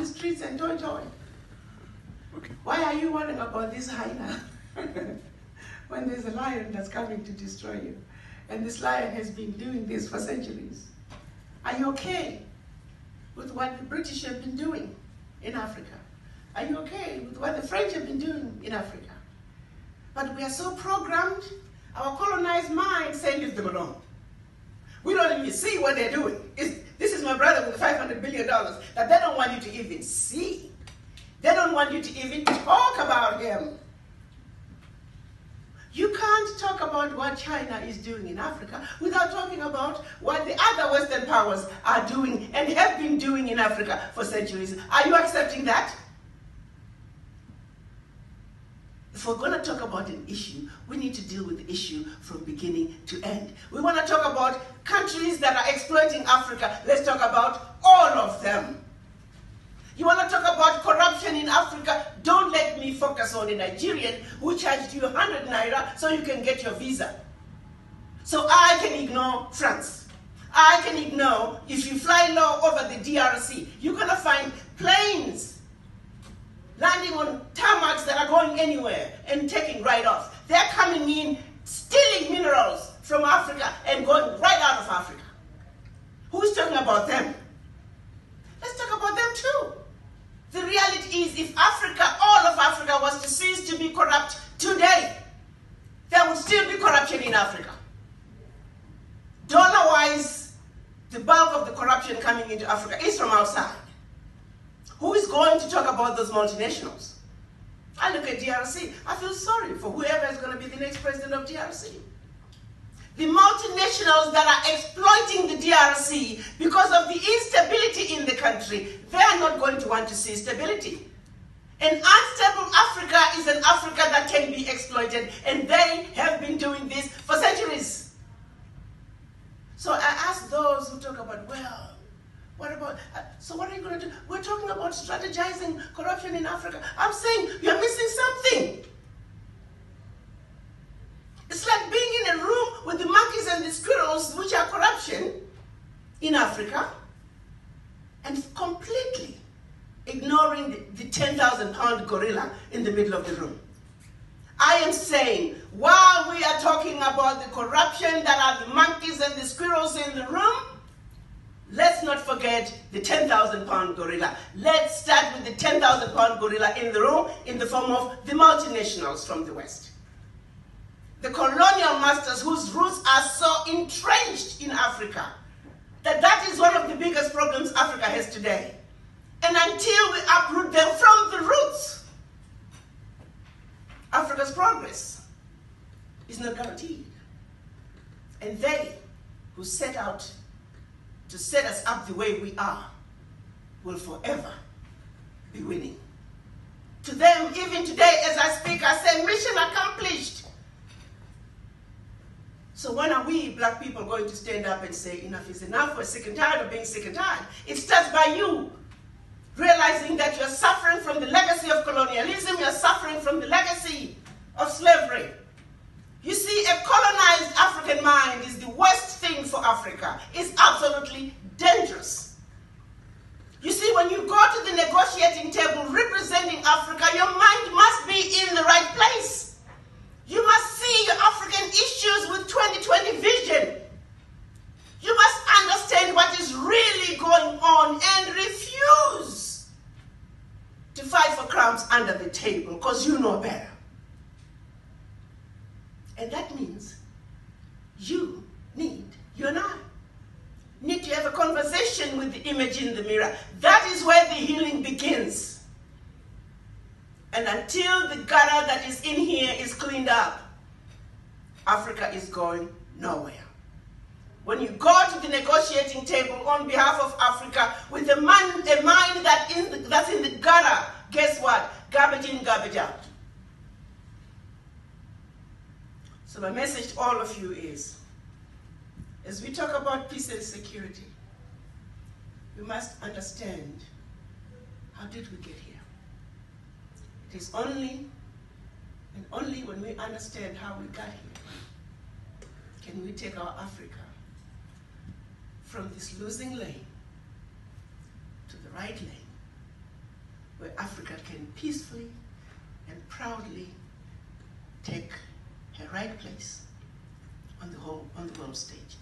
streets and don't join. Okay. Why are you worrying about this hyena when there's a lion that's coming to destroy you? And this lion has been doing this for centuries. Are you okay with what the British have been doing in Africa? Are you okay with what the French have been doing in Africa? But we are so programmed, our colonized mind saying, leave them alone. We don't even see what they're doing. This is my brother with $500 billion that they don't want you to even see. They don't want you to even talk about him. You can't talk about what China is doing in Africa without talking about what the other Western powers are doing and have been doing in Africa for centuries. Are you accepting that? If we're going to talk about an issue, we need to deal with the issue from beginning to end. We want to talk about countries that are exploiting Africa. Let's talk about all of them. You want to talk about corruption in Africa? Don't let me focus on a Nigerian who charged you 100 naira so you can get your visa. So I can ignore France. I can ignore, if you fly low over the DRC, you're going to find planes landing on tarmacs that are going anywhere and taking right off. They're coming in, stealing minerals from Africa and going right out of Africa. Who's talking about them? Let's talk about them too. The reality is, if Africa, all of Africa, was to cease to be corrupt today, there would still be corruption in Africa. Dollar-wise, the bulk of the corruption coming into Africa is from outside. Who is going to talk about those multinationals? I look at DRC, I feel sorry for whoever is going to be the next president of DRC. The multinationals that are exploiting the DRC because of the instability in the country, they are not going to want to see stability. An unstable Africa is an Africa that can be exploited, and they have been doing this for centuries. So I ask those who talk about, well, what about, so what are you going to do? We're talking about strategizing corruption in Africa. I'm saying you're missing something. It's like being in a room with the monkeys and the squirrels, which are corruption in Africa, and completely ignoring the 10,000-pound gorilla in the middle of the room. I am saying, while we are talking about the corruption that are the monkeys and the squirrels in the room, let's not forget the 10,000-pound gorilla. Let's start with the 10,000-pound gorilla in the room in the form of the multinationals from the West. The colonial masters whose roots are so entrenched in Africa that is one of the biggest problems Africa has today. And until we uproot them from the roots, Africa's progress is not guaranteed. And they who set out to set us up the way we are will forever be winning. To them, even today, as I speak, I say, mission accomplished. So when are we, black people, going to stand up and say, enough is enough, we're sick and tired of being sick and tired? It starts by you realizing that you're suffering from the legacy of colonialism, you're suffering from the legacy of slavery. You see, a colonized African mind is the worst thing for Africa. It's absolutely dangerous. You see, when you go to the negotiating table representing Africa, your mind must be in the right place. You must see your African issues with 2020 vision. You must understand what is really going on and refuse to fight for crumbs under the table, because you know better. And that means you and I need to have a conversation with the image in the mirror. That is where the healing begins. And until the gutter that is in here is cleaned up, Africa is going nowhere. When you go to the negotiating table on behalf of Africa with a mind that's in the gutter, guess what? Garbage in, garbage out. So my message to all of you is, as we talk about peace and security, we must understand, how did we get here? It is only and only when we understand how we got here can we take our Africa from this losing lane to the right lane where Africa can peacefully and proudly take her right place on the world stage.